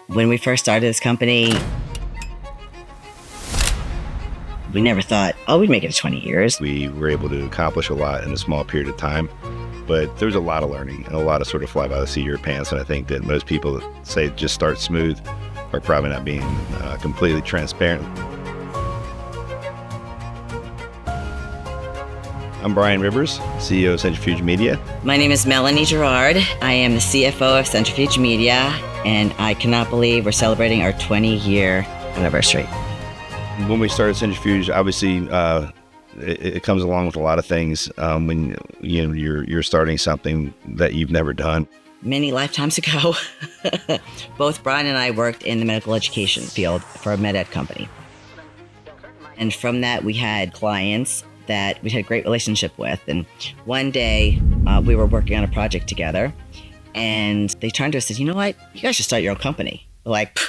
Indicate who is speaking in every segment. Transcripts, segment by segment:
Speaker 1: When we first started this company, we never thought, we'd make it to 20 years.
Speaker 2: We were able to accomplish a lot in a small period of time, but there's a lot of learning and a lot of sort of fly by the seat of your pants. And I think that most people that say just start smooth are probably not being completely transparent. I'm Brian Rivers, CEO of Centrifuge Media.
Speaker 1: My name is Melanie Gerard. I am the CFO of Centrifuge Media, and I cannot believe we're celebrating our 20-year anniversary.
Speaker 2: When we started Centrifuge, obviously, it comes along with a lot of things when you're starting something that you've never done.
Speaker 1: Many lifetimes ago, both Brian and I worked in the medical education field for a med ed company. And from that, we had clients that we had a great relationship with. And one day, we were working on a project together, and they turned to us and said, "You know what? You guys should start your own company." We're like,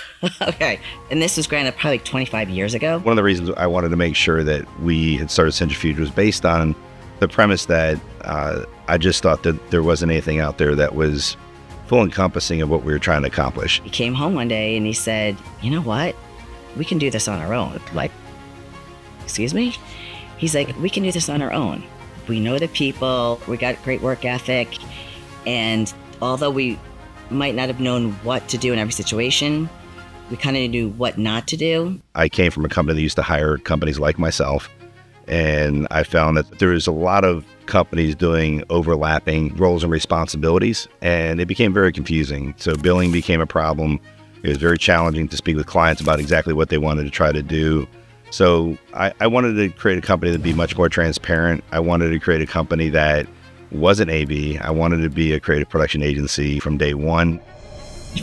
Speaker 1: okay. And this was granted probably like 25 years ago.
Speaker 2: One of the reasons I wanted to make sure that we had started Centrifuge was based on the premise that I just thought that there wasn't anything out there that was full encompassing of what we were trying to accomplish.
Speaker 1: He came home one day and he said, "You know what? We can do this on our own." Like, excuse me? He's like, "We can do this on our own. We know the people, we got great work ethic, and although we might not have known what to do in every situation, we kind of knew what not to do."
Speaker 2: I came from a company that used to hire companies like myself, and I found that there was a lot of companies doing overlapping roles and responsibilities, and it became very confusing. So billing became a problem. It was very challenging to speak with clients about exactly what they wanted to try to do. So I wanted to create a company that'd be much more transparent. I wanted to create a company that wasn't AV. I wanted to be a creative production agency from day one.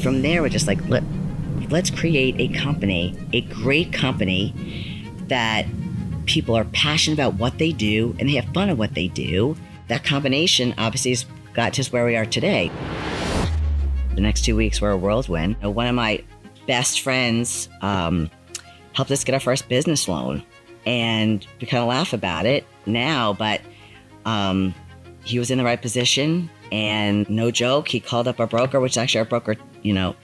Speaker 1: From there, we're just like, let's create a company, a great company that people are passionate about what they do and they have fun at what they do. That combination obviously has got to where we are today. The next 2 weeks were a whirlwind. One of my best friends helped us get our first business loan, and we kind of laugh about it now, but he was in the right position, and no joke, he called up our broker, which is actually our broker,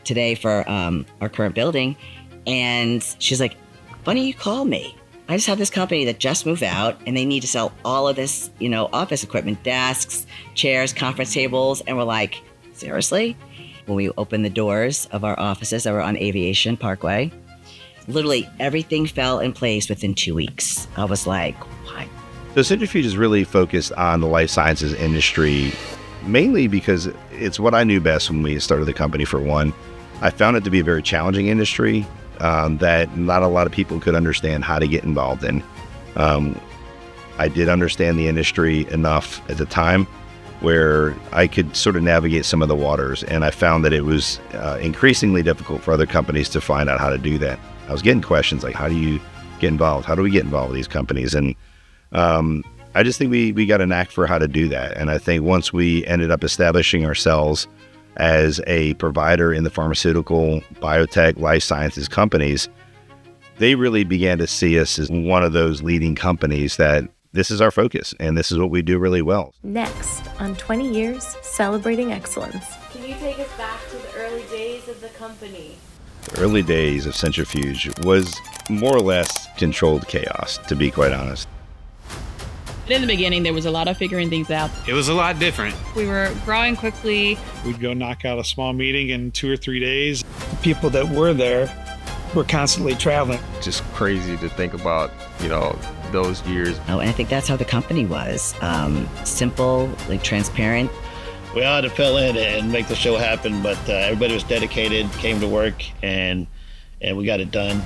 Speaker 1: today for our current building, and she's like, "Why don't you call me? I just have this company that just moved out, and they need to sell all of this, office equipment, desks, chairs, conference tables," and we're like, seriously? When we opened the doors of our offices that were on Aviation Parkway, literally everything fell in place within 2 weeks. I was like, what?
Speaker 2: So Centrifuge is really focused on the life sciences industry, mainly because it's what I knew best when we started the company, for one. I found it to be a very challenging industry that not a lot of people could understand how to get involved in. I did understand the industry enough at the time where I could sort of navigate some of the waters, and I found that it was increasingly difficult for other companies to find out how to do that. I was getting questions like, how do you get involved? How do we get involved with these companies? And I just think we got a knack for how to do that. And I think once we ended up establishing ourselves as a provider in the pharmaceutical, biotech, life sciences companies, they really began to see us as one of those leading companies that this is our focus and this is what we do really well.
Speaker 3: Next on 20 Years Celebrating Excellence.
Speaker 4: Can you take us back to the early days of the company?
Speaker 2: The early days of Centrifuge was more or less controlled chaos, to be quite honest.
Speaker 5: In the beginning, there was a lot of figuring things out.
Speaker 6: It was a lot different.
Speaker 5: We were growing quickly.
Speaker 7: We'd go knock out a small meeting in 2 or 3 days. The people that were there were constantly traveling.
Speaker 8: Just crazy to think about, those years.
Speaker 1: And I think that's how the company was. Simple, transparent.
Speaker 9: We all had to fill in and make the show happen, but everybody was dedicated, came to work, and we got it done.